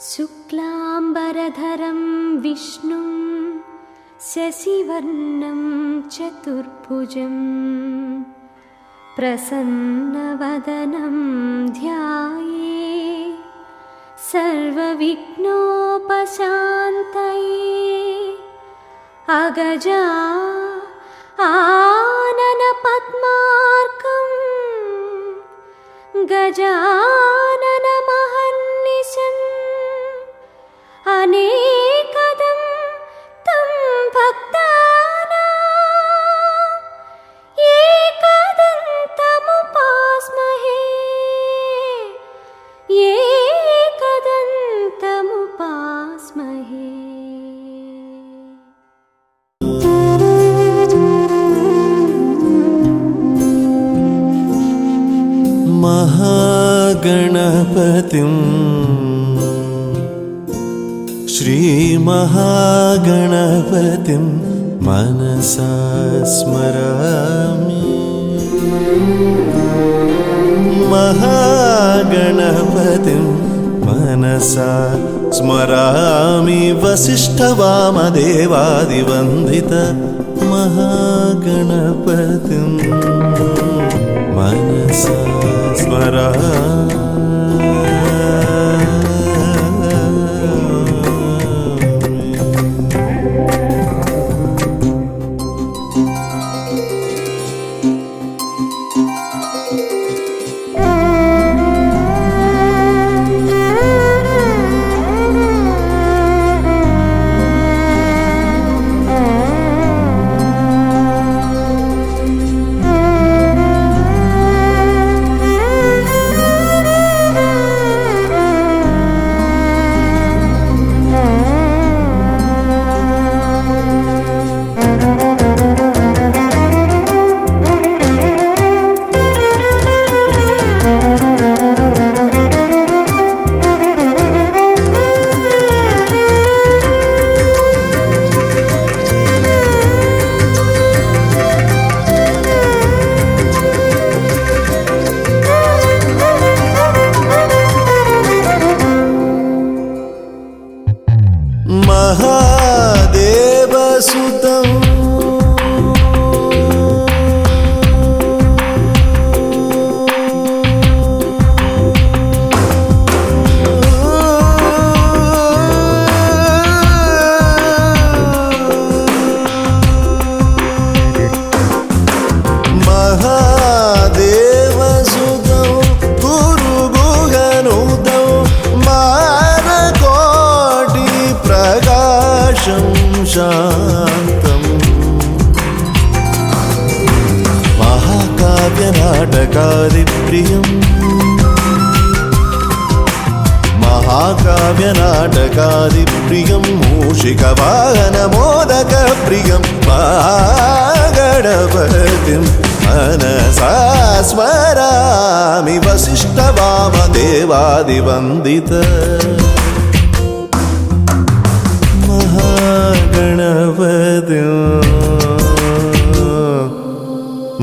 शुक्लाम्बरधरं विष्णुं शशिवर्णं चतुर्भुजं प्रसन्नवदनं ध्याये सर्वविघ्नोपशान्तये अगजा आननपद्मार्कं गजाननमहर्निशम् अनेकदं तं भक्तानां एकदन्तमुपास्महे एकदन्तमुपास्महे। महागणपतिं श्रीमहागणपतिं मनसा स्मरामि। महागणपतिं मनसा स्मरामि। वसिष्ठवामदेवादिवन्दित महागणपतिं मनसा स्मरामि। महाकाव्यनाटकादिप्रियं मूषिकवाहनमोदकप्रियं महागणपतिं मनसा स्मरामि। वसिष्ठवामदेवादिवन्दित महागणपतिं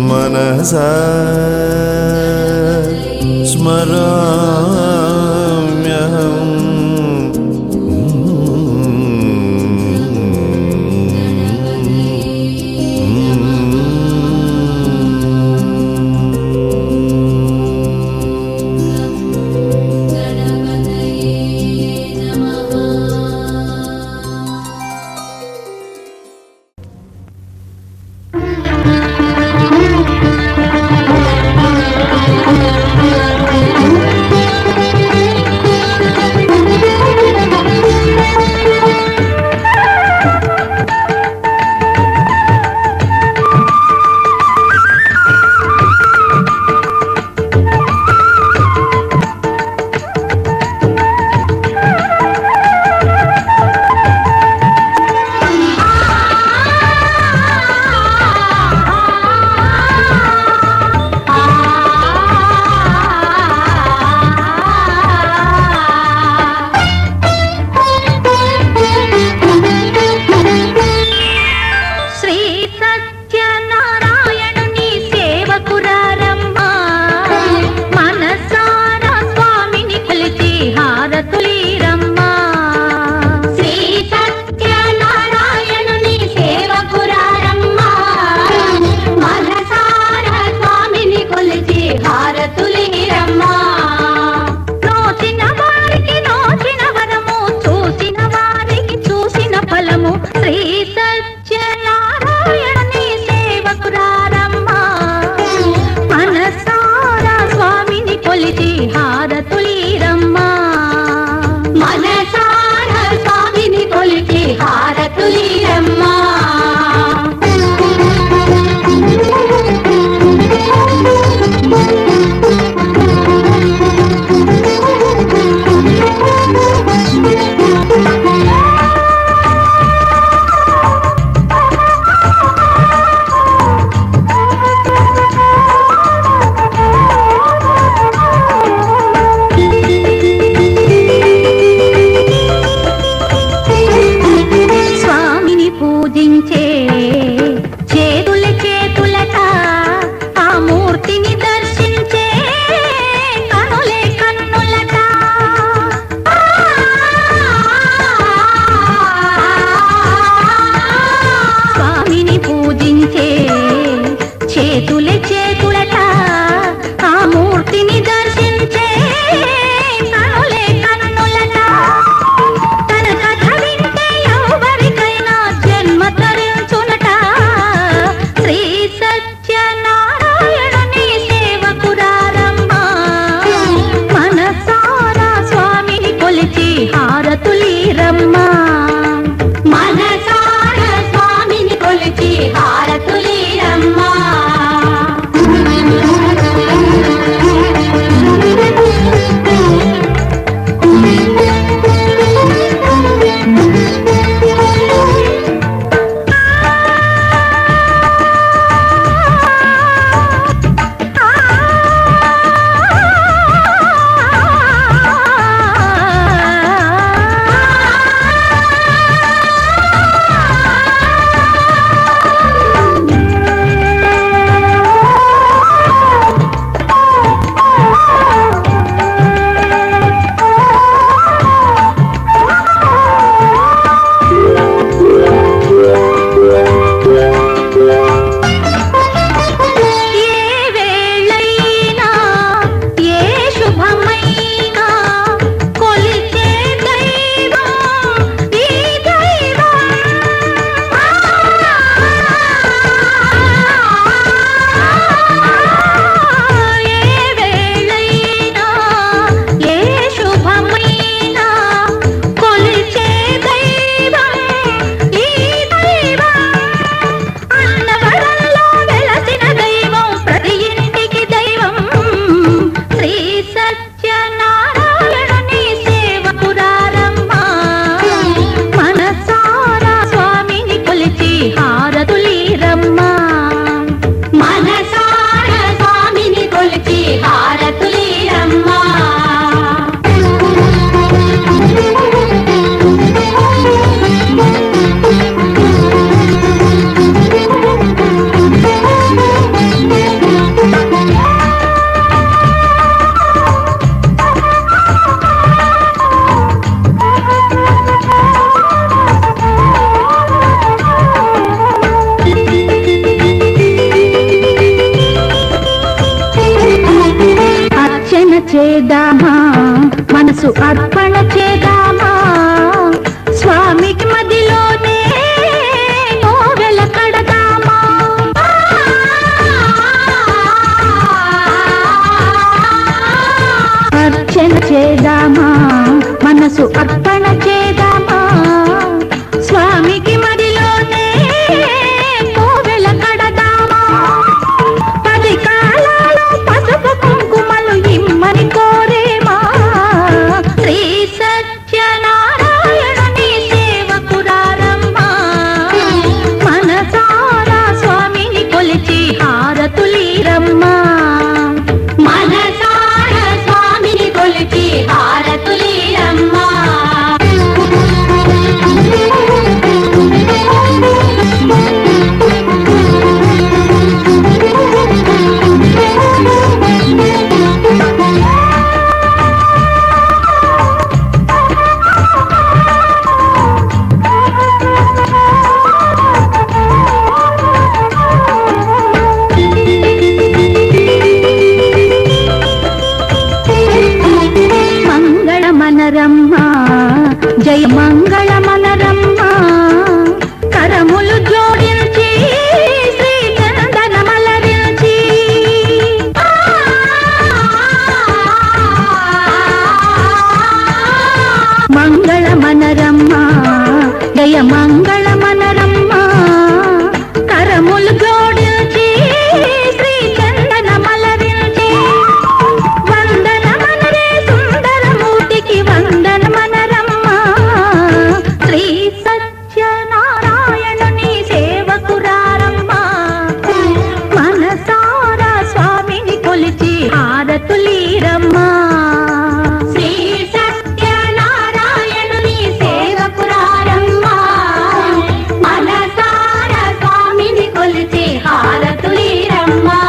मनसा स्मराम्यहम्। మనసు అర్పణ చేద్దామా స్వామికి మదిలోనే కోవెల కడదామా అర్చన చేద్దామా మనసు అర్పణ చేద్దామా స్వామికి మదిలోనే కోవెల కడదామా 10 కాలాలు పసుపు కుంకుమలు ఇమ్మని కోరేమా శ్రీ సత్యనారాయణుని సేవకురారమ్మా మనసారా స్వామిని కొలిచి హారతులీరమ్మా మనసారా స్వామిని కొలిచి హారతులీరమ్మా మంగళమనరమ్మా జయ మంగళమనరమ్మా కరములు జోడించి శ్రీ చందనమలరించి మంగళమనరమ్మా జయ మంగళమనరమ్మా కరములు జోడించి శ్రీ చందనమలరించి వందనమనరే సుందరమూర్తికి వందనమనరమ్మా శ్రీ సత్యనారాయణుని సేవకురారమ్మా మనసారా స్వామిని కొలిచి హారతులీరమ్మా శ్రీ సత్యనారాయణుని సేవకురారమ్మా మనసారా స్వామిని కొలిచి హారతులీరమ్మా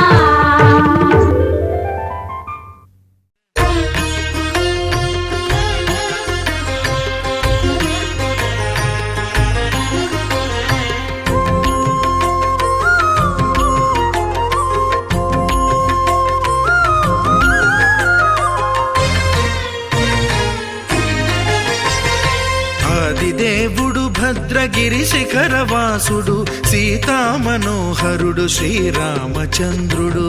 ఆదిదేవుడు భద్రగిరి శిఖరవాసుడు సీతామనోహరుడు శ్రీరామచంద్రుడు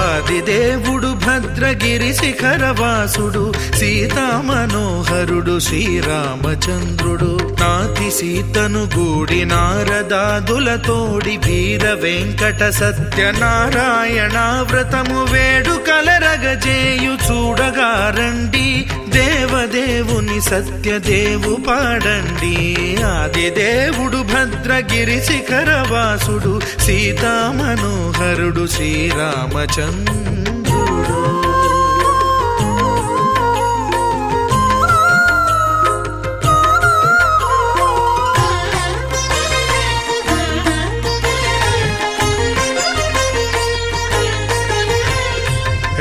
ఆదిదేవుడు భద్రగిరి శిఖరవాసుడు సీతామనోహరుడు శ్రీరామచంద్రుడు నాతి సీతను గూడి నారదాదులతోడి వీర వెంకట సత్యనారాయణ వ్రతము వేడుకలరగజేయు చూడగారండి దేవదేవుని సత్యదేవు పాడండి ఆదిదేవుడు భద్రగిరి శిఖరవాసుడు సీతామనోహరుడు శ్రీరామచంద్రుడు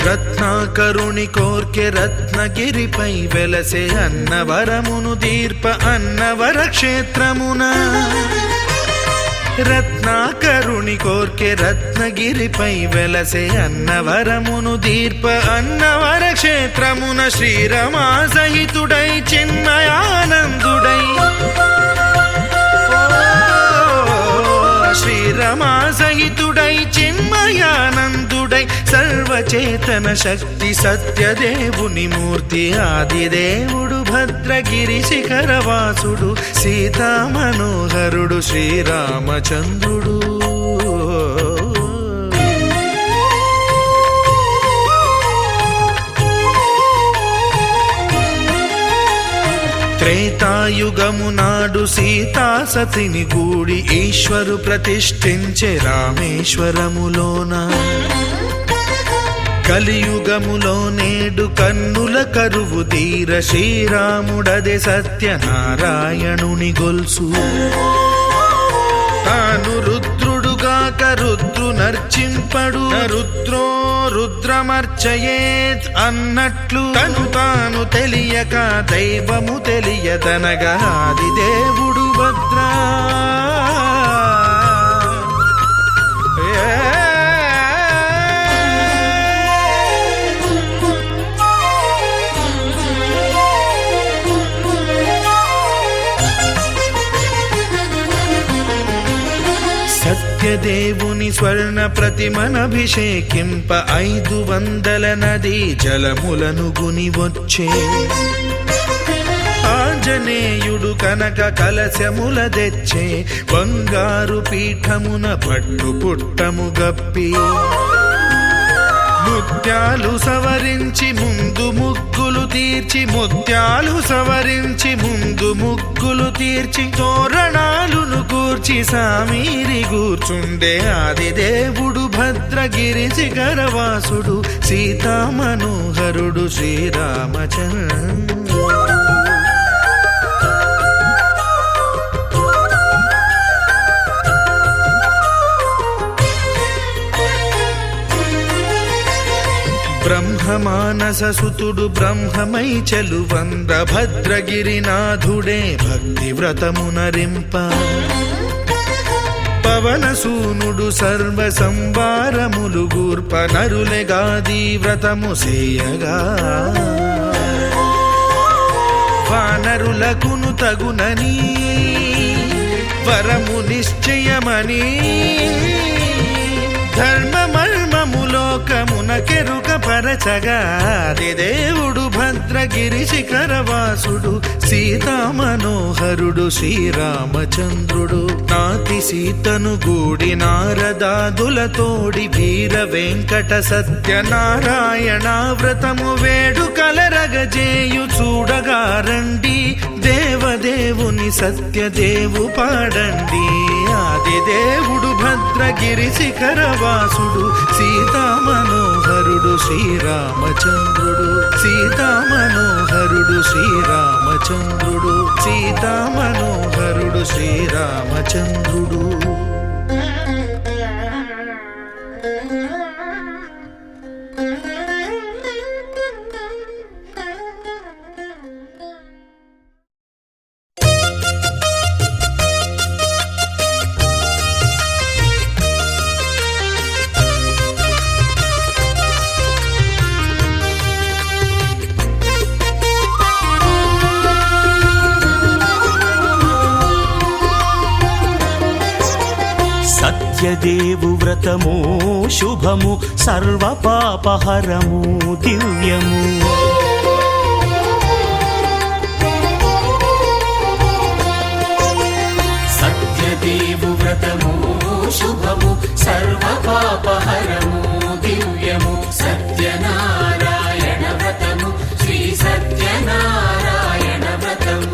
రత్నాకరుని కోర్కె రత్నగిరిపై వెలసే అన్నవరమును దీర్ప అన్నవర క్షేత్రమున రత్నాకరుని కోర్కె రత్నగిరిపై వెలసే అన్నవరమును దీర్ప అన్నవర క్షేత్రమున శ్రీరమా సహితుడై చిన్మయానందుడై శ్రీరమా సహితుడై చిన్మయానందుడై సర్వచేతన శక్తి సత్యదేవుని మూర్తి ఆదిదేవుడు భద్రగిరి శిఖరవాసుడు సీతామనోహరుడు శ్రీరామచంద్రుడు త్రేతాయుగము నాడు సీతా సతిని గూడి ఈశ్వరు ప్రతిష్ఠించే రామేశ్వరములోన కలియుగములో నేడు కన్నుల కరువు తీర శ్రీరాముడదే సత్యనారాయణుని గొల్సు తాను రుద్రుడుగాక రుద్రు నర్చింపడు రుద్రో రుద్రమర్చయేత్ అన్నట్లు తను తాను తెలియక దైవము తెలియదనగా ఆదిదేవుడు భద్రా సత్యదేవుని స్వర్ణ ప్రతిమనభిషేకింప 500 నదీ జలములను గుని వచ్చే ఆంజనేయుడు కనక కలశముల తెచ్చే బంగారు పీఠమున పట్టు పుట్టము గప్పి ముత్యాలు సవరించి ముందు ముగ్గులు తీర్చి ముత్యాలు సవరించి ముందు ముగ్గులు తీర్చి తోరణాలును కూర్చి సామీరి కూర్చుండే ఆదిదేవుడు భద్రగిరి శిఖరవాసుడు సీతామనోహరుడు శ్రీరామచంద్రుడు. బ్రహ్మమానససుతుడు బ్రహ్మమై చెలువంద్ర భద్రగిరినాథుడే భక్తి వ్రతమునరింప పవనసూనుడు సర్వ సంవారములు గూర్ప నరులెగాది వ్రతము సేయగా వానరులకును తగునని వరము నిశ్చయమని ధర్మమర్మములోకమున కెరుక పరచగా దేవుడు భద్రగిరి శిఖరవాసుడు సీతామనోహరుడు శ్రీరామచంద్రుడు. నాతి సీతను గూడి నారదాదులతోడి వీర వెంకట సత్యనారాయణ వ్రతము వేడుకలరగజేయు చూడగా రండి దేవదేవుని సత్యదేవు పాడండి. ఆదిదేవుడు భద్రగిరి శిఖరవాసుడు సీతామనోహరుడు శ్రీరామచంద్రుడు. సీతామనోహరుడు శ్రీరామచంద్రుడు. సీతామనోహరుడు శ్రీరామచంద్రుడు. సత్యదేవు వ్రతము శుభము సర్వ పాపహరము దివ్యము. సత్యదేవు వ్రతము శుభము సర్వ పాపహరము దివ్యము. సత్యనారాయణ వ్రతము శ్రీ సత్యనారాయణ వ్రతము.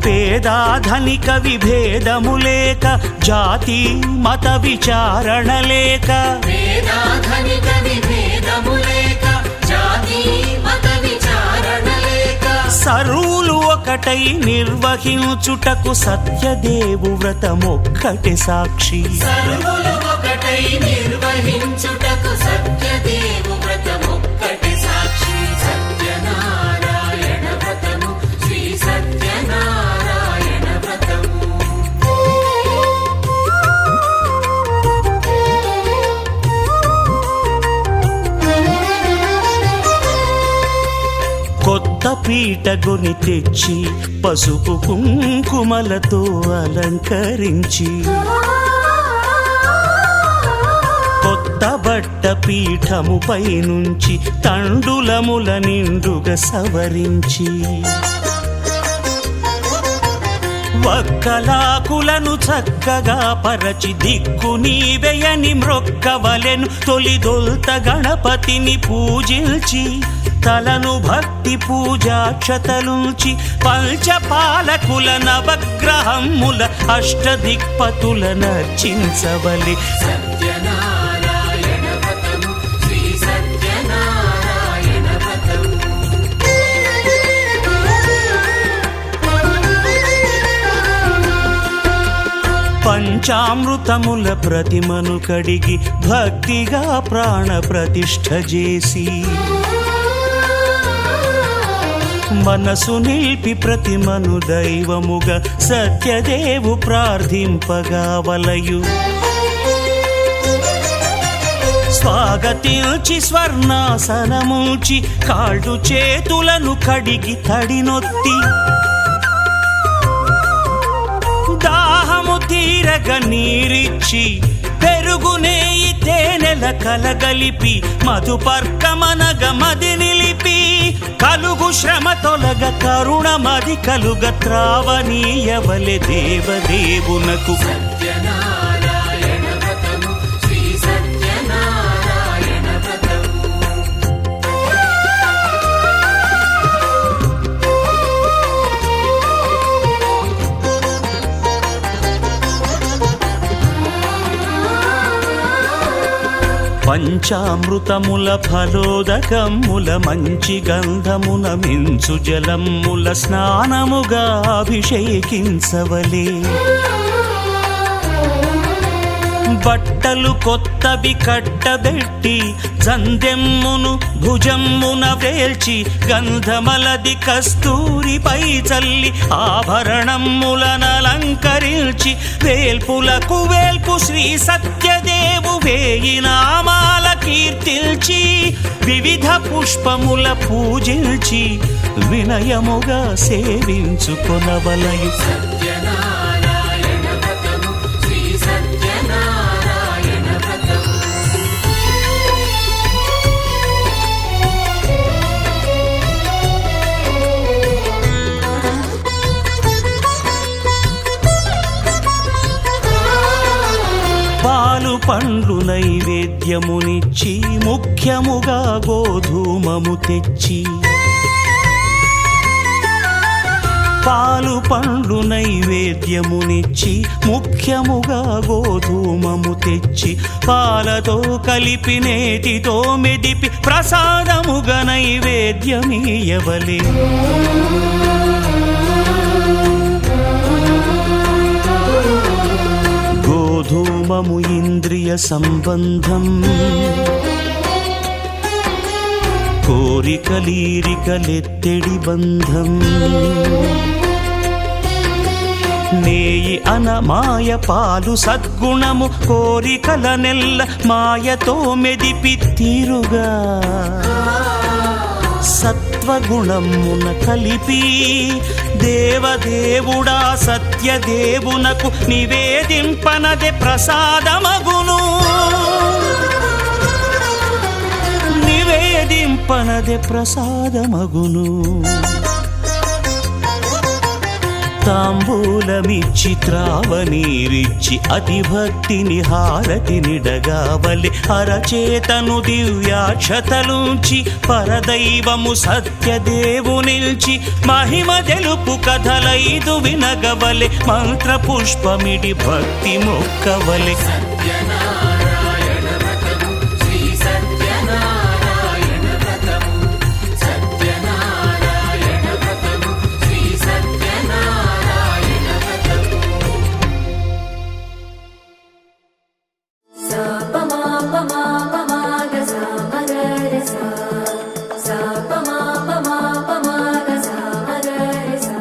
పేదాధనిక విభేదము లేక జాతి మత విచారణ లేక వేదాధనిక విభేదము లేక జాతి మత విచారణ లేక సర్వులు ఒకటై నిర్వహించుటకు సత్యదేవు వ్రతమొక్కటి సాక్షి. సర్వులు ఒకటై నిర్వహించుటకు సత్యదేవు వ్రతమొక్కటి సాక్షి. సత్యనారాయణ వ్రతము శ్రీ సత్యనారాయణ వ్రతము. కొత్త పీటగుని తెచ్చి పసుపు కుంకుమలతో అలంకరించి కొత్త బట్ట పీఠముపై నుంచి తండులముల నిండుగా సవరించి వక్కలాకులను చక్కగా పరచి దిక్కు నీవెయని మ్రొక్కవలెను. తొలిదొల్త గణపతిని పూజించి తలను భక్తి పూజాక్షతలుంచి పంచపాలకుల నవగ్రహముల అష్టదిక్పతుల నర్చించవలి. సత్యనారాయణ వ్రతము శ్రీ సత్యనారాయణ వ్రతము. పంచామృతముల ప్రతిమను కడిగి భక్తిగా ప్రాణ ప్రతిష్ఠ చేసి మనసు నిలిపి ప్రతిమను దైవముగా సత్యదేవు ప్రార్థింపగా వలయు. స్వాగతించి స్వర్ణాసనముంచి కాళ్ళు చేతులను కడిగి తడినొత్తి దాహము తీరగ నీరిచ్చి వెలుగునేయి తేనెల కలగలిపి మధుపర్కమనగ మది నిలిపి కలుగు శ్రమ తొలగ కరుణ మది కలుగ త్రావనీయవలె దేవదేవునకు సత్యనారాయణ వ్రతము శ్రీ సత్యనారాయణ వ్రతము పంచామృతముల ఫలోదకముల మంచి గంధమున మించు జలముల స్నానముగా అభిషేకించవలే బట్టలు కొత్తవి కట్టబెట్టి జందెమ్మును భుజమ్మున వేల్చి గంధమలది కస్తూరిపై చల్లి ఆభరణములనలంకరించి వేల్పులకు వేల్పు శ్రీ సత్యదేవు వేయి నామాల కీర్తిల్చి వివిధ పుష్పముల పూజించి వినయముగా సేవించుకొనవలయు సత్యనారాయణ వ్రతము శ్రీ సత్యనారాయణ వ్రతము పాలు పండ్లు నైవేద్యమునిచ్చి ముఖ్యముగా గోధూమము తెచ్చి పాలు పండ్లు నైవేద్యమునిచ్చి ముఖ్యముగా గోధూమము తెచ్చి పాలతో కలిపి నేతితో మెదిపి ప్రసాదముగా నైవేద్యమీయవలే గోధూమము ఇంద్రియ సంబంధం కోరికలీరికలెత్తెడి బంధం నేయి అనమాయ పాలు సద్గుణము కోరికల నెల్ల మాయతో మెదిపి తీరుగా సత్వగుణమున కలిపి దేవదేవుడా సత్యదేవునకు నివేదింపనదే ప్రసాదమగును నివేదింపనదే ప్రసాదమగును తాంబూలమిచ్చి త్రావనీరిచ్చి అతి భక్తిని హారతినిడగావలి అరచేతను దివ్యాక్షతలుంచి పరదైవము సత్యదేవు నిల్చి మహిమ తెలుపు కథలైదు వినగవలె మంత్ర పుష్పమిడి భక్తి మొక్కవలె సత్యనారాయణ వ్రతము శ్రీ సత్యనారాయణ వ్రతము సత్యనారాయణ వ్రతము శ్రీ సత్యనారాయణ వ్రతము sa pa ma ga sa ma ga re sa sa pa ma ga sa ma ga re sa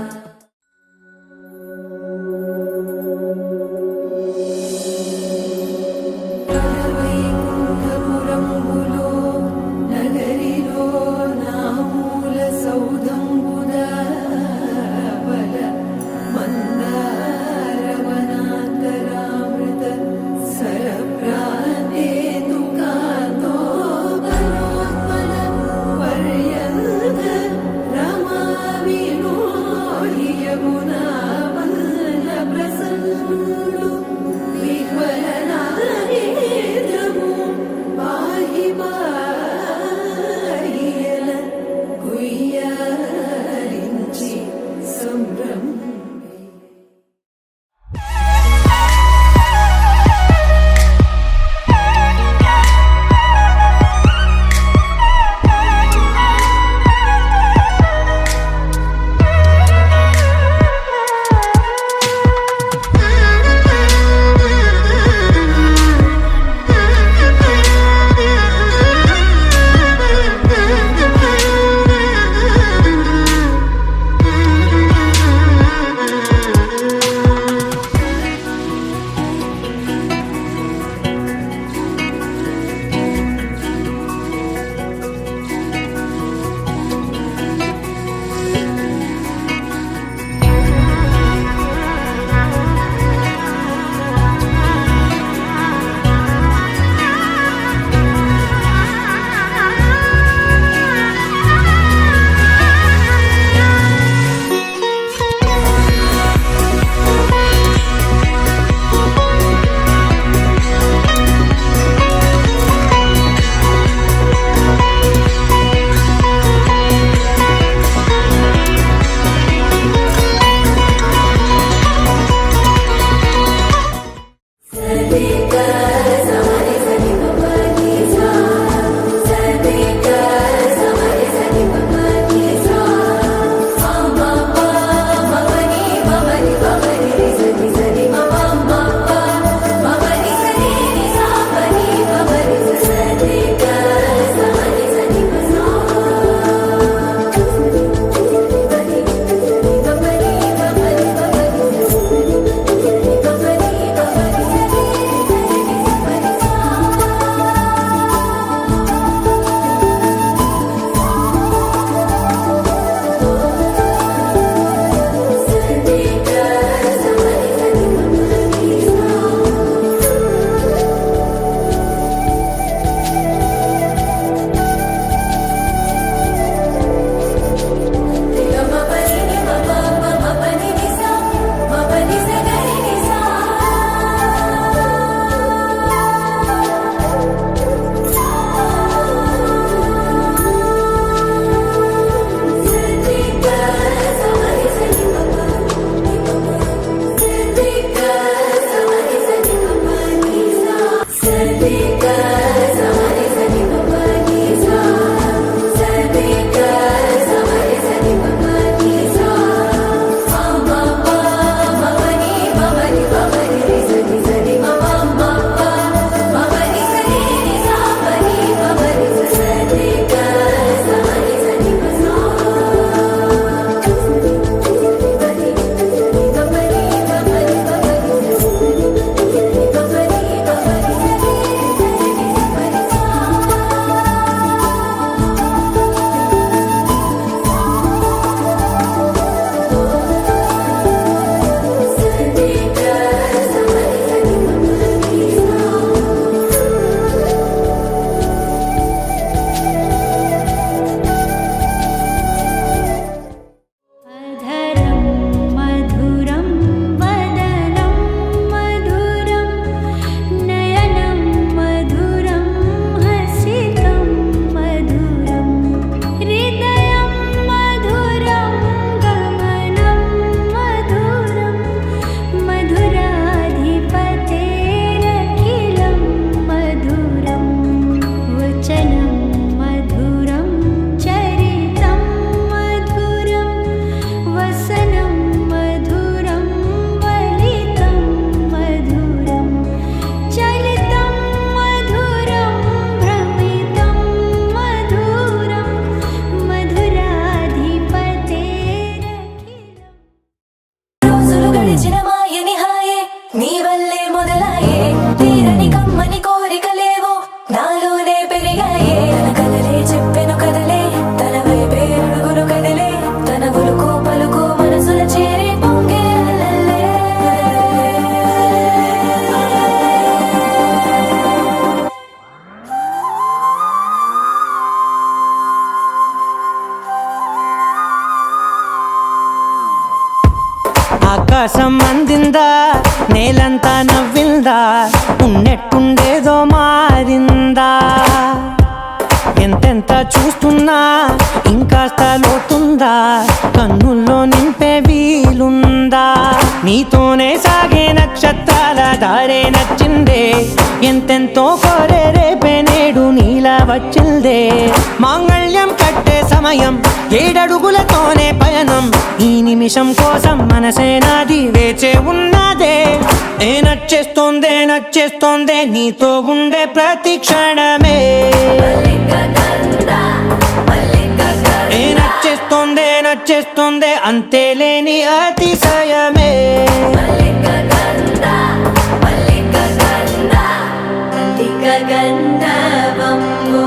ఆకాశం అందిందా, నేలంతా నవ్విందా, ఉన్నట్టుండేదో మారిందా. ఎంతెంత చూస్తున్నా ఇంకాస్త లోతుందా, కన్నుల్లో నింపే వీలుందా. నీతోనే సాగే నక్షత్రాల దారే నచ్చిందే, ఎంతెంతో కోరే రేపే నేడు నీలా వచ్చిందే. మాంగళ్యం కట్టే సమయం 7 అడుగులతోనే పయనం, ఈ నిమిషం కోసం మనసే నాది వేచే ఉన్నదే. నచ్చేస్తోందే నచ్చేస్తోందే నీతో ఉండే ప్రతి క్షణమే. నచ్చేస్తోందే నచ్చేస్తోందే అంతేలేని అతిశయమే. గంధర్వం ఓ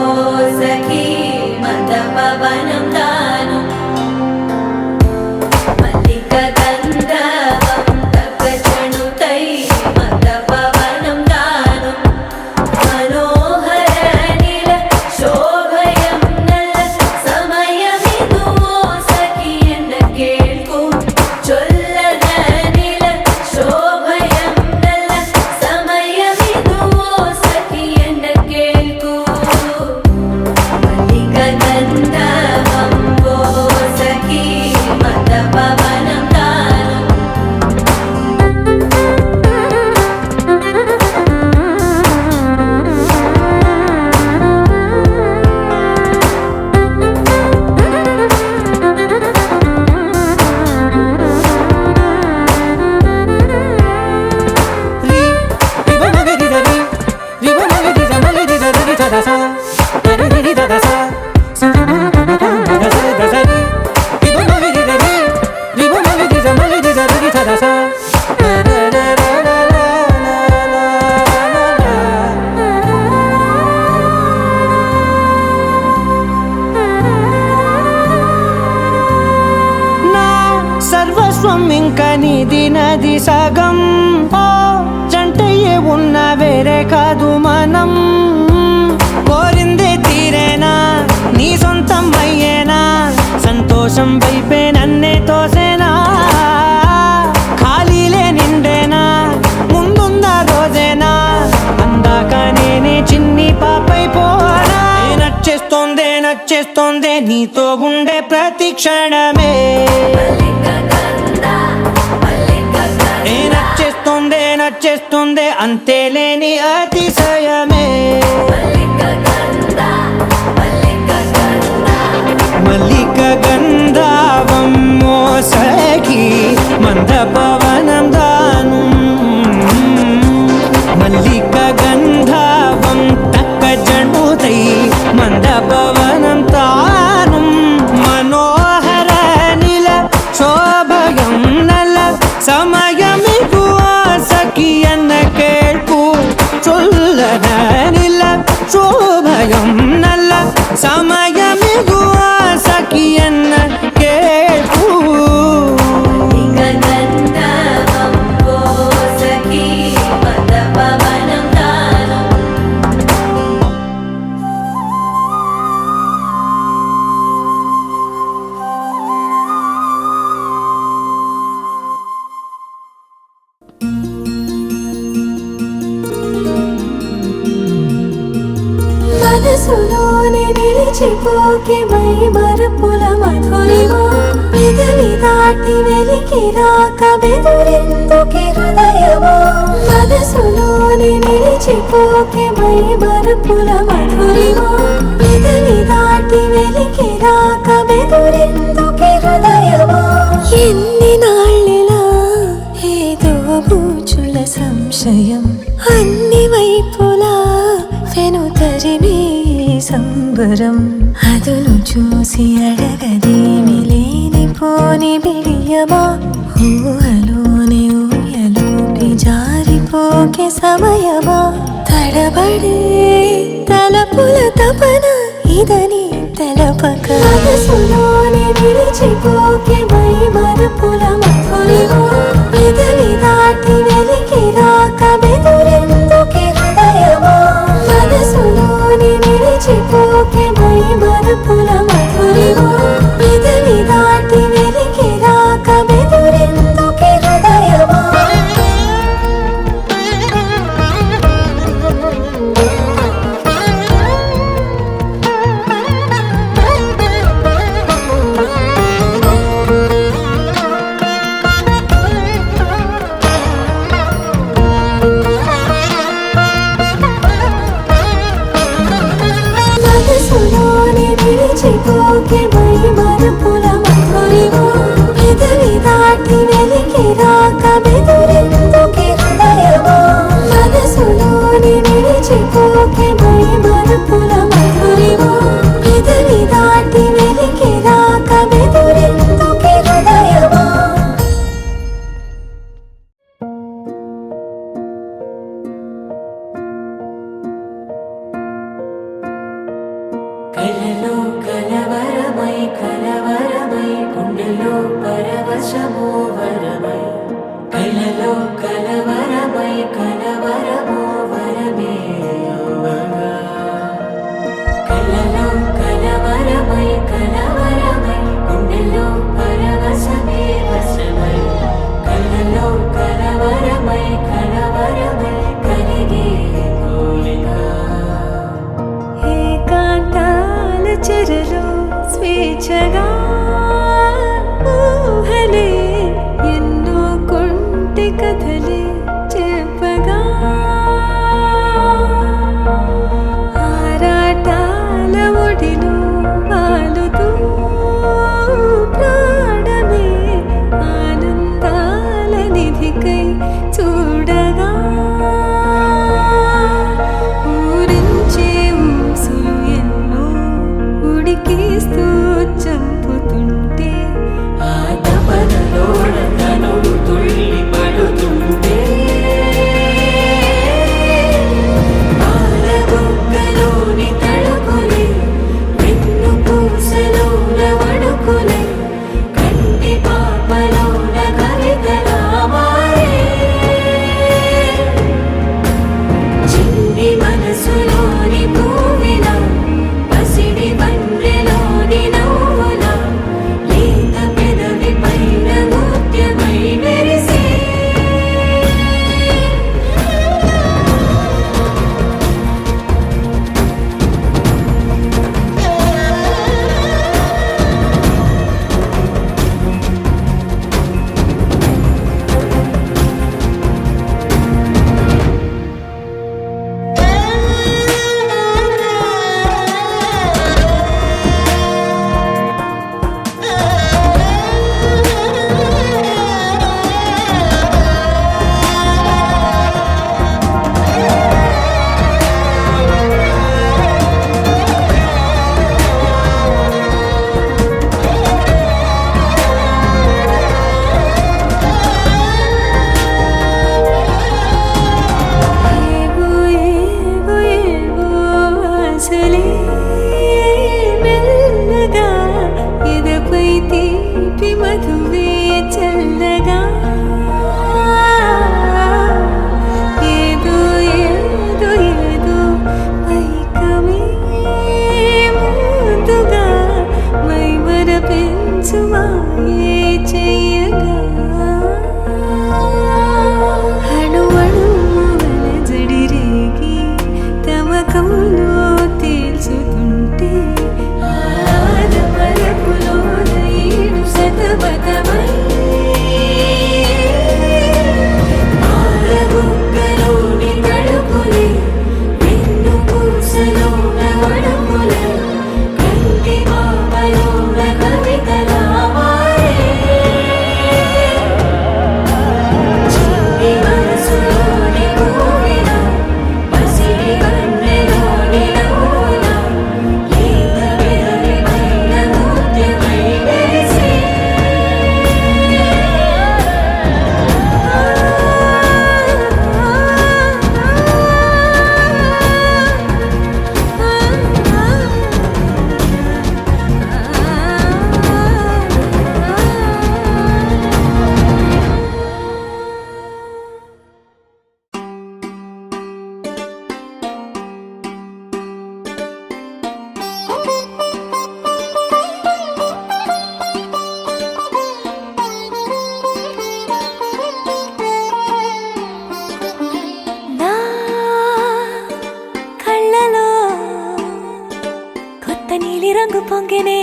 సఖీ మందపవనం తాను. మల్లిక గంధర్వం తగ్గచణుతై మందపవనం తాను. మనోహర నీల శోభయం నల్ల సమయమిదు ఓ సఖీ ఎన్న కేಳ್ಕು. చొల్లన నీల శోభయం నల్ల సమయమిదు ఓ సఖీ ఎన్న కేಳ್కు. మల్లిక గంధర్వం ఓ సఖీ మందపవనం తాను. నా సర్వస్వం ఇంకా నీది నది సగం, ఓ జంటయ్యే ఉన్న వేరే కాదు మనం. కోరిందే తీరేనా నీ సొంతం అయ్యేనా, సంతోషం వైపే నన్నే తోసేనా. ఖాళీలే నిండేనా ముందున్న రోజేనా, అందాక నేనే చిన్ని పాపై పోనా. నచ్చేస్తోందే నచ్చేస్తోందే నీతో ఉండే ప్రతి క్షణమే. నచ్చేస్తోందే నచ్చేస్తోందే అంతేలేని అతిశయమే. మల్లిక గంధర్వం ఓ సఖీ మందపవనం దాను. మల్లిక గంధర్వం తక్కజణుతై మందపవనం తాను. మనోహర నీల శోభయం నల్ల సమయమిగు ఓ సఖీ ఎన్న కేಳ್ಕು. చొల్లన నీల శోభయం నల్ల సమయమిగు ఓ సఖీ ఎన్న కేಳ್కు. గంధర్వం ఓ సఖీ మందపవనం తాను. మనసులోనే నిలిచిపోకే మై మరపుల మధురిమా. పెదవి దాటి వెలికి రాక బెదురెందుకే హృదయమా. మనసులోనే నిలిచిపోకే మై మరపుల మధురిమా. పెదవి దాటి వెలికి రాక బెదురెందుకే హృదయమా. ఎన్ని నాళ్ళిలా ఏదో బూచుల సంశయం, అన్ని వైపులా వెనుతరిమే సంబరం. అదును చూసి అడగదేమి లేనిపోని బిడియమా. ఊహలోని ఊయలోకి జారిపోకే సమయమా. తడబడే తలపుల తపన ఇదని తెలపక. మనసులోనే నిలిచిపోకే మై మరపుల మధురిమా. పెదవి దాటి వెలికి రాక బెదురెందుకే హృదయమా. మనసులోనే నిలిచిపోకే మై మరపుల మధురిమా. పెదవి దాటి వెలికి రాక బెదురెందుకే హృదయమా. పరవశము వరమై కలలో కలవరమై కలవరము వరమే అవ్వగా కలలో కలవరమై కలవరమై గుండెలో పరవశమే వశమై కలలో కలవరమై కలవరమై కలిగే కోరిక ఏకాంతాల చెరలో స్వేచ్ఛగా ఊహలే ఎన్నో కొంటె కథలే చెప్పగా ఆరాటాల ఒడిలో వాలుతూ ప్రాణమే ఆనందాల నిధికై చూడగా ఊరించే ఊసులు ఎన్నో ఉడికిస్తూ చంపుతుంటే ఆ తపనలో తనువు తుళ్ళి పడుతుంటే పాలబుగ్గలోని తడుకులే వెన్ను పూసలోన వడుకులే కంటి పాపలోన కవితలా మారే చిన్ని మనసులోని పూవిల పసిడి బండెలోని నవ్వుల లేత పెదవి పైన ముత్యమై మెరిసే ఏవో ఏవో ఏవో ఆశలే మెల్లగా ఎదపై తీపి మధువే చల్లగా ఏదో ఏదో ఏదో పైకమే ముందుగా మైమర పెంచు మాయే చెయ్యగా అణువణువుల జడిరేగి తమకంలో తేల్చుతుంటే ఆద పరపులో ఈడు శతబతమై పాలబుగ్గలోని తడుకులే వెన్ను పూసలోన వడుకులే కంటి పాపలోన కవితలా మారే చిన్ని మనసులోని పూవిల పసిడి బండెలోని నవ్వుల లేత పెదవి పైన ముత్యమై మెరిసే నా కళ్ళలో కొత్త నీలి రంగు పొంగెనే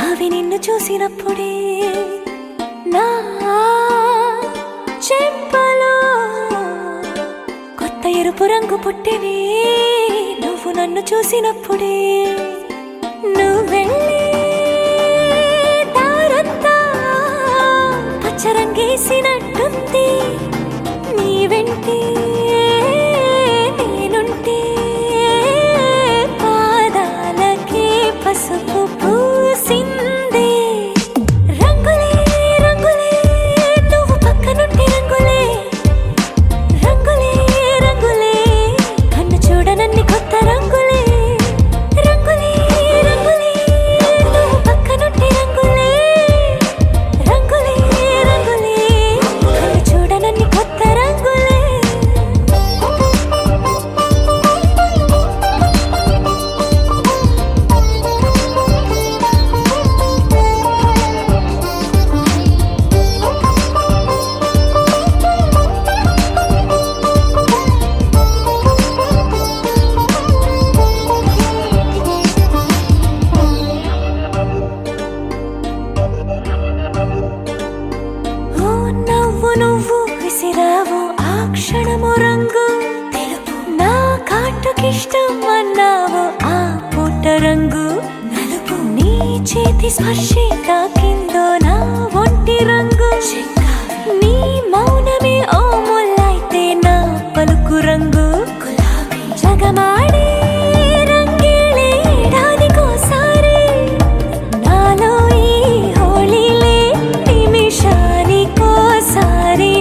అవి నిన్ను చూసినప్పుడే నా చెంపలో కొత్త ఎరుపు రంగు పుట్టెనే నువ్వు నన్ను చూసినప్పుడే నువ్వెళ్ళే దారంతా పచ్చరంగేసినట్టుంది నీ వెంటే నేనుంటే పాదాలకే పసుపు పూసిందే రంగులే రంగులే నువ్వు పక్కనుంటే రంగులే రంగులే రంగులే కన్ను చూడనన్ని కొత్త రంగులే రంగులే రంగులే రంగు నలుపు నీ చేతి స్పర్శే తాకిందో నా ఒంటి రంగు నీ మౌనమే ఓ ముల్లైతే నా పలుకు రంగు గులాబీ జగమాడే రంగేళే ఏడాదికోసారి నాలో ఈ హోళీలే నిమిషానికోసారి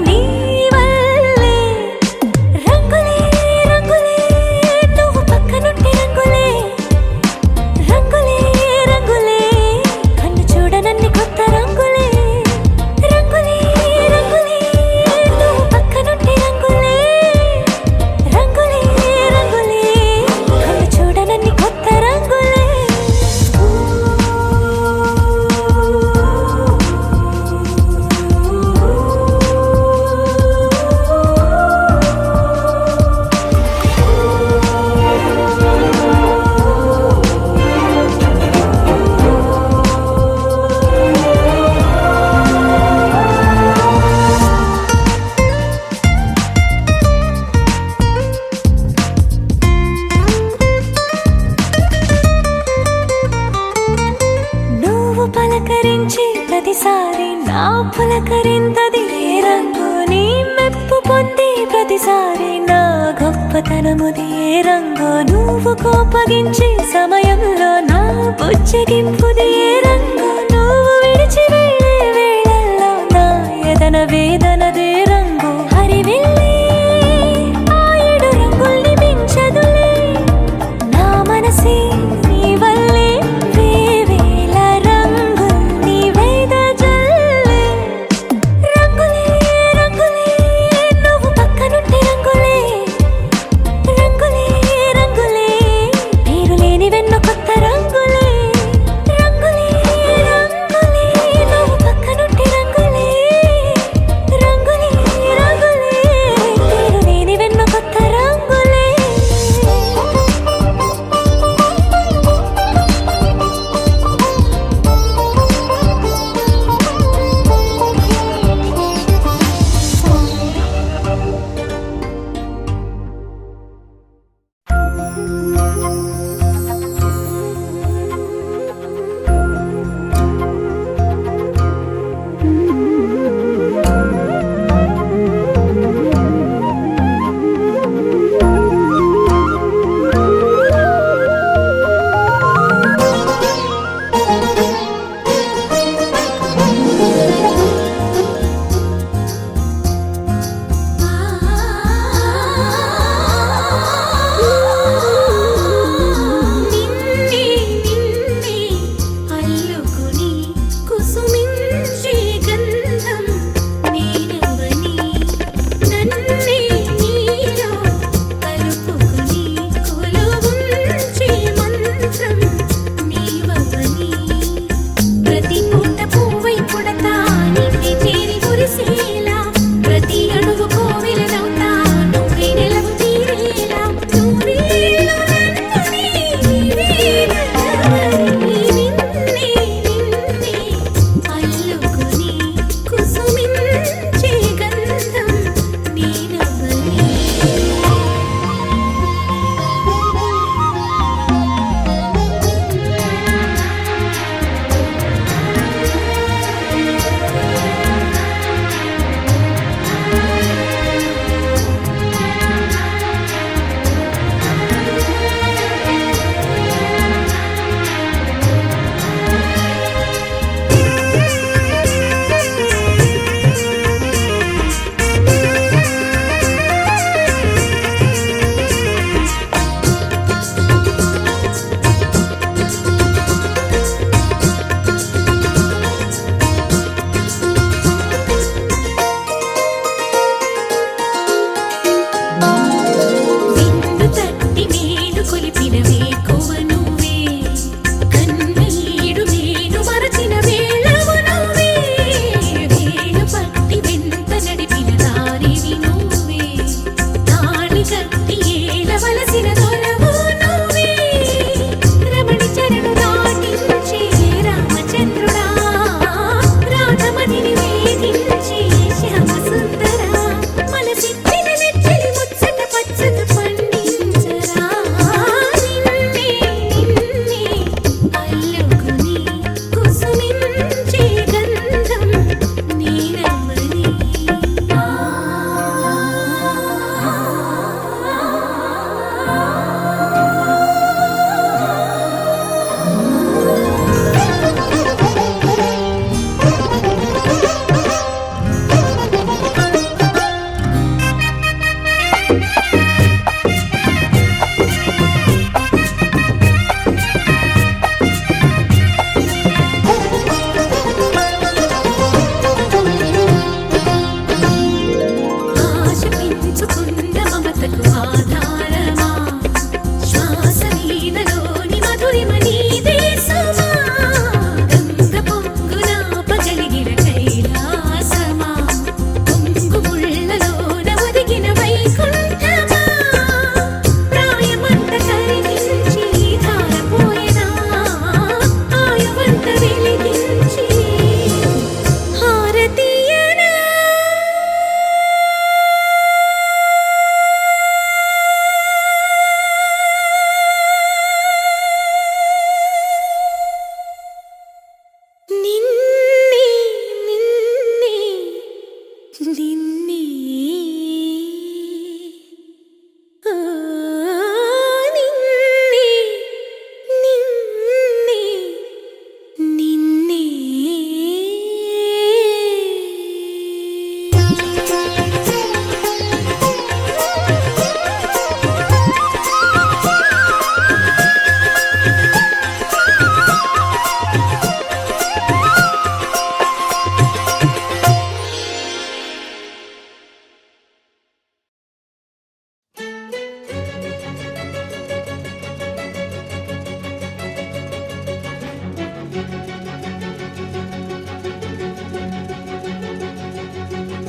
నీ వల్లే రంగులే రంగులే నువ్వు పక్కనుంటే రంగులే రంగులే రంగులే కన్ను చూడనన్ని కొత్త రంగులే రంగులే రంగులే నువ్వు పక్కనుంటే రంగులే రంగులే రంగులే కన్ను చూడనన్ని కొత్త రంగులే నువ్వు పలకరించి ప్రతిసారి నా పులకరింతది ఏ రంగు నీ మెప్పు పొంది ప్రతిసారి నా గొప్పతనముది ఏ రంగు నువ్వు కోపగించి సమయంలో నా బుజ్జగింపుది ఏ రంగు నువ్వు విడిచి వెళ్ళే వేళల్లో నా ఎదన వేదనదే రంగు హరివిల్లే ఆ ఏడు రంగుల్ని మించదులే నా మనసే నీ వల్లే వేవేల రంగుల్ని వెదజల్లే రంగులే రంగులే నువ్వు పక్కనుంటే రంగులే రంగులే రంగులే పేరు లేని వెన్నో కొత్త రంగులే రంగులే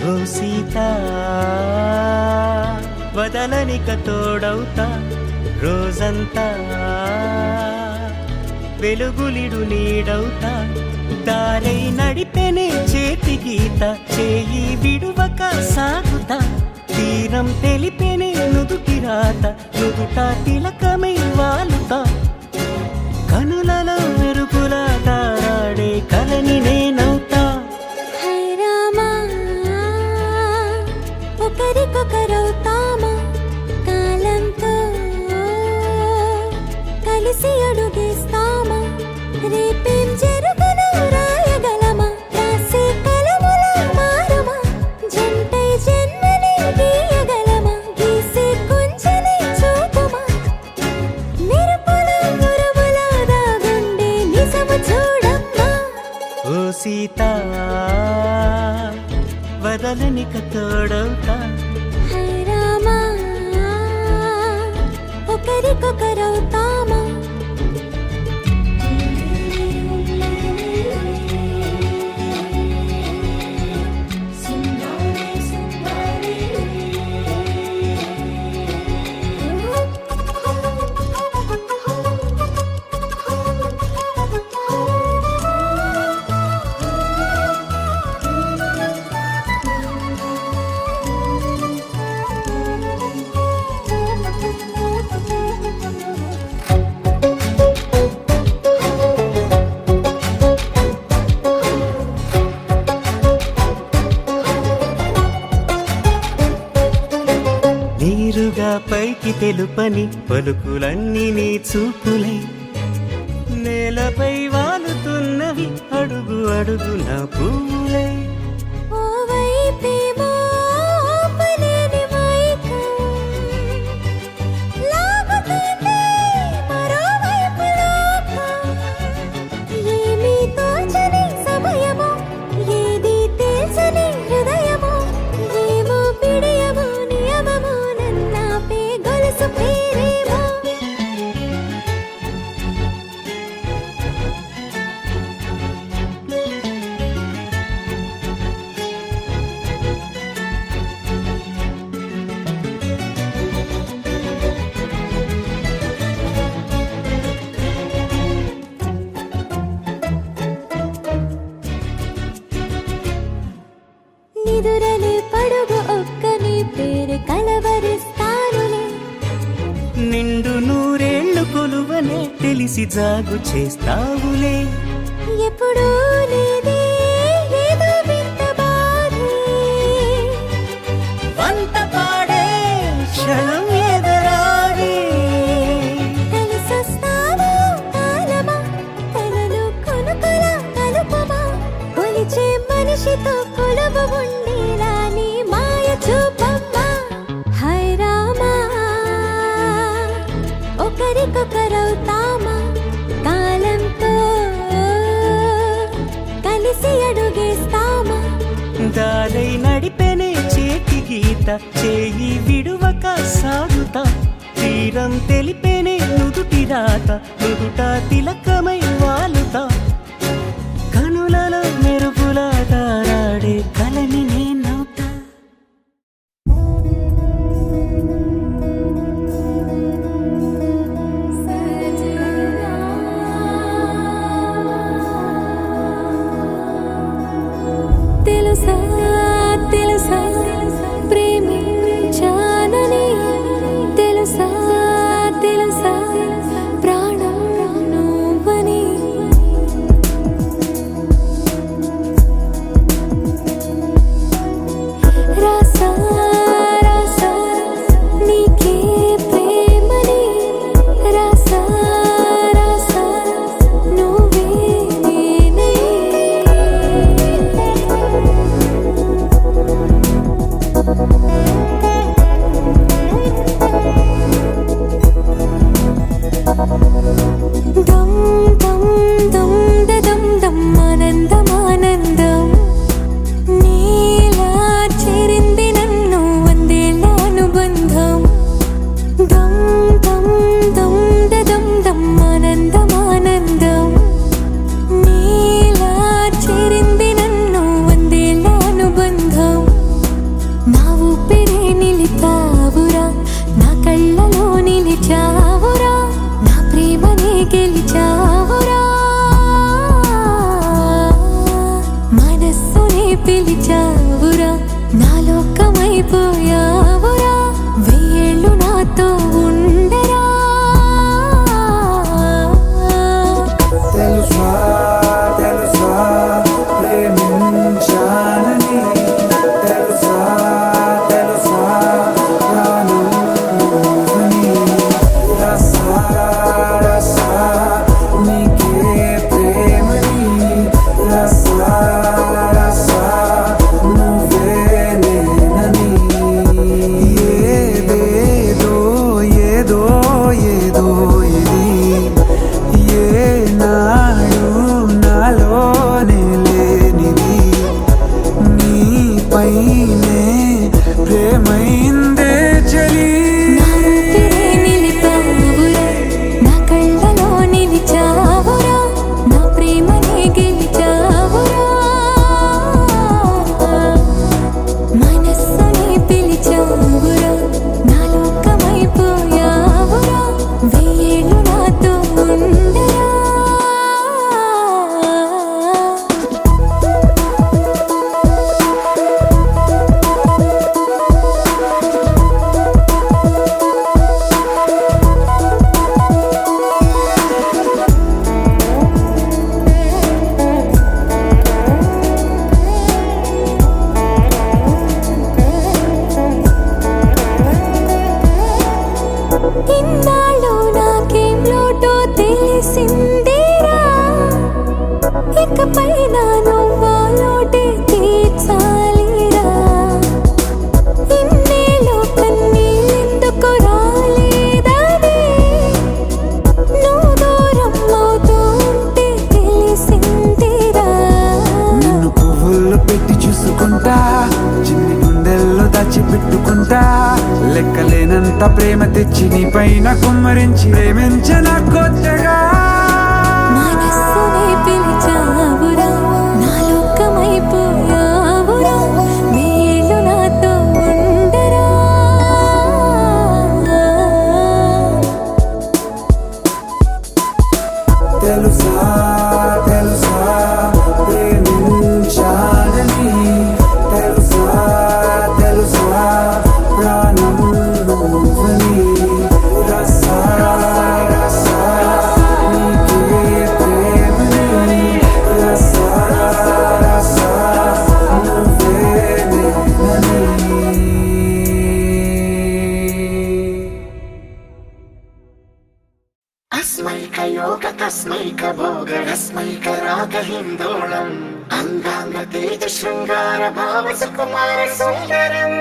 ఓ సీత వదలనిక తోడవుతా రోజంతా వెలుగులిడు నీడవుతా దారై నడిపెనే చేతి గీత చేయి విడువక సాగుతా తీరం తెలిపెనే నుదుటి రాత నుదుట తిలకమై వాలుతా కనులలో మెరుపుల తారాడే కలని నేనవుతా హై రామా ఒకరికొకరవుతామా కాలంతో కలిసి అడుగేస్తామా రేపేం జరుగును రాయగలమా రాసే కలముల మారమా జంటై జన్మని గీయగలమా గీసే కుంచని చూపుమా మెరుపుల మురుముల దాగుండే నిజము చూడమ్మా ఓ సీత వదలనిక తోడవుతా హై రామా ఒకరికొకరవుతామా నీరుగా పైకి తెలుపని పలుకులన్నీ నీ చూపులై నేలపై వాలుతున్నవి అడుగు అడుగు నా పువ్వులై ఓ వైపేమో ఆపలేని మైకం లాగుతుంది మరోవైపు లోకం ఏమీ తోచని సమయమో ఏది తెలుసని హృదయమో ఏమో పిడియమో నియమమో నన్నాపే గొలుసు పేరేమో నిదురలే పడుగు ఒక్కని పేరు కలవరిస్తానులే నిండు నూరేళ్లు కొలువనే తెలిసి జాగు చేస్తావులే ఎప్పుడూ లేదే ఏదో వింత బాధే వంత పాడే క్షణం ఎదరాడే కలిసొస్తావా కాలమా కలలు కొనుకల కలుపమా కొలిచే మనిషితో కొలువు ఉండేలా నీ మాయ చూపమ్మా హై రామా ఒకరికొకరవుతామా కాలంతో కలిసి అడుగేస్తామా దారై నడిపెనే చేతి గీత చేయి విడువక సాగుతా తీరం తెలిపెనే నుదుటి రాత నుదుట తిలకమై వాలుతా కనులలో మెరుపుల తారాడే కలని నేనవుతా తెలుసా తెలుసా ప్రేమించానని తెలుసా తెలుసా ప్రాణం నువ్వని రాసా రాసా నీకే ప్రేమని రాసా రాసా నువ్వే నేనే పిలిచావురా నా లోకమైపోయావురా వెయ్యేళ్ళు నాతో ఉండరా తెలుసా తెలుసా ప్రేమించానని తెలుసా తెలుసా ప్రాణం నువ్వని రసా రసా నీకే ప్రేమని రసా రసా నువ్వే నేనని ఏదేదో ఏదో ఏదో ఇది ఏనాడు నాలోనే లేనిది నీపైనే ప్రేమైందే చలి నా ఊపిరే నిలిపావురా నా కళ్ళలో నిలిచావురా నా ప్రేమనే గెలిచావురా మనస్సుని పిలిచావురా నా లోకమైపోయావురా వెయ్యేళ్ళు నాతో ఉండరా ఇన్నాళ్ళు నాకేం లోటో తెలిసిందిరా ఇకపై నా నువ్వా లోటే తీర్చాలిరా ఇన్నేళ్ళు కన్నీళ్ళెందుకు రాలేదని నువ్వు దూరం అవుతూ ఉంటే తెలిసిందిరా నిన్ను పువ్వుల్లో పెట్టి చూసుకుంటా చిన్ని గుండెల్లో దాచిపెట్టుకుంటా లెక్కలేనంత ప్రేమ తెచ్చి నీ పైన కుమ్మరించి ప్రేమించిన కొత్తగా మనస్సునే పిలిచావురా నా లోకమైపోయావురా వేళ్ళు నాతో ఉండరా తెలుసా తెలుసా ప్రేమించానని తెలుసా తెలుసా ప్రాణం నువ్వని రసా రసా నీకే ప్రేమని రసా రసా నువ్వే నేనని अस्मैकयोग तस्मैकभोगरस्मैकरागहिन्दोळम् अङ्गाङ्गतेजशृङ्गारभावसुकुमारसुन्दरम्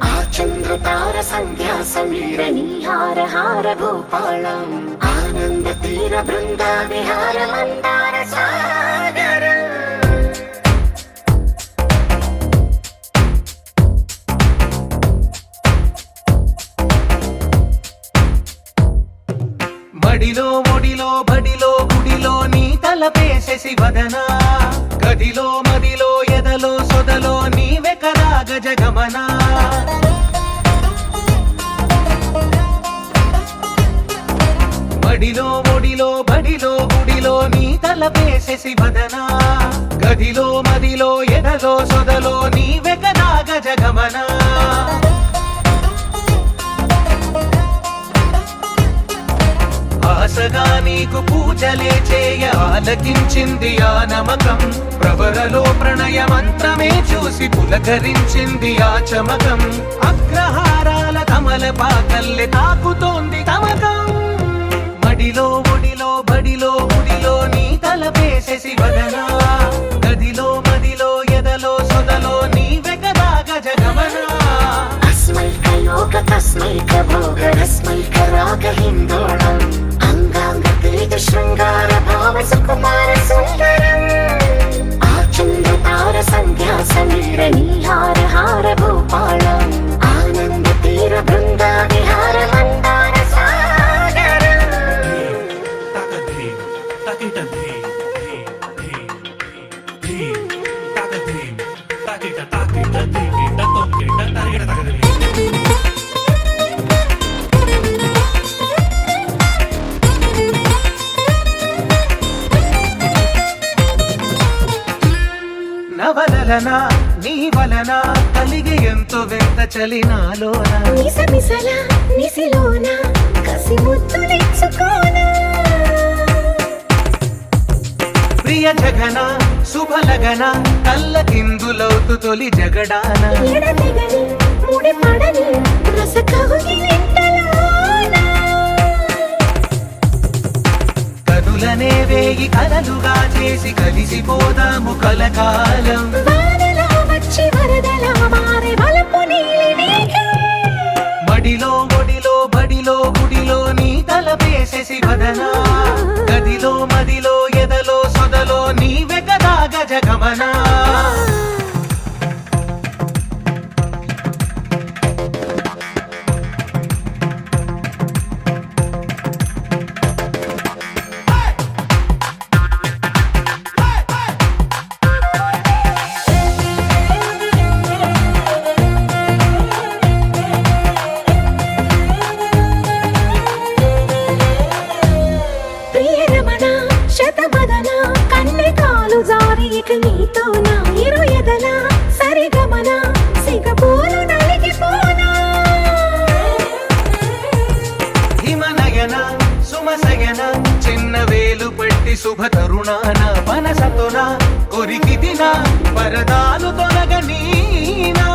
आचन्द्रतार सन्ध्या समीरनीहार हार भूपालम् आनन्दतीर बृन्दाविहार मन्दार सागरम् మడిలో ఒడిలో బడిలో గుడిలో నీ తలపేసేసి వదనా గదిలో మదిలో ఎదలో సొదలో నీవే కదా గజగమనా మడిలో ఒడిలో బడిలో గుడిలో నీ తలపేసేసి వదనా గదిలో మదిలో ఎదలో సొదలో నీవే కదా గజగమనా ఆశగా నీకు పూజలే చేయ ఆలకించింది ఆ నమకం ప్రవరలో ప్రణయ మంత్రమే చూసి పులకరించింది ఆ చమకం అగ్రహారాల కమల పాకల్లె తాకుతోంది తమకం మడిలో ఒడిలో బడిలో గుడిలో నీ తలపేసేసి వదనా గదిలో మదిలో ఎదలో సొదలో నీవే కదా గజగమనా अस्मैकयोग तस्मैकभोगरस्मैकरागहिन्दोळम् अङ्गाङ्गतेजशृङ्गारभावसुकुमारसुन्दरम् आचन्द्रतार सन्ध्या समीरनीहार हार भूपालम् आनन्दतीर बृन्दाविहार मन्दार सागरम् నవలన నీ వలన కలిగి ఎంతో వింత చలినాలోన నిసమిసల నిసిలోన కసి ముద్దులిచ్చుకోనా ప్రియ జగన శుభలగన కళ్ళ కిందులవుతు తొలి జగడాన ఎడతెగని ముడి పడని రస కౌగిలింతలోన కనులనే వేయి కలలుగా చేసి కలిసిపోదాము కలకాలం వానలా వచ్చి వరదలా మారే వలపు నీలి మేఘం మడిలో ఒడిలో బడిలో గుడిలో నీ తలపేసేసి వదనా గదిలో మదిలో ఎదలో సొదలో నీవె కదా గజగమనా ప్రియరమణ శతమదన కన్నె కాలు జారి ఇక నీతో నా ఇరు ఎదల సరిగమన సిగపూలు నలిగిపోనా హిమనయన సుమసయన చిన్న వేలు పట్టి శుభ తరుణాన మనసతోన కొరికి తిన పరదాలు తొలగనీనా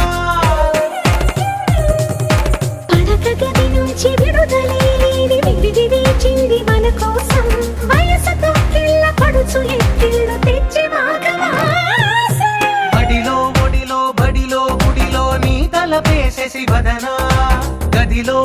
పడక గది నుంచి విడుదలే లేని విడిది వేచింది మన కోసం వయసుతో కిళ్ళ పడుచు ఎత్తిళ్ళు తెచ్చి మాఘమాసం బడిలో ఒడిలో బడిలో గుడిలో నీ తలపేసేసి వదనా గదిలో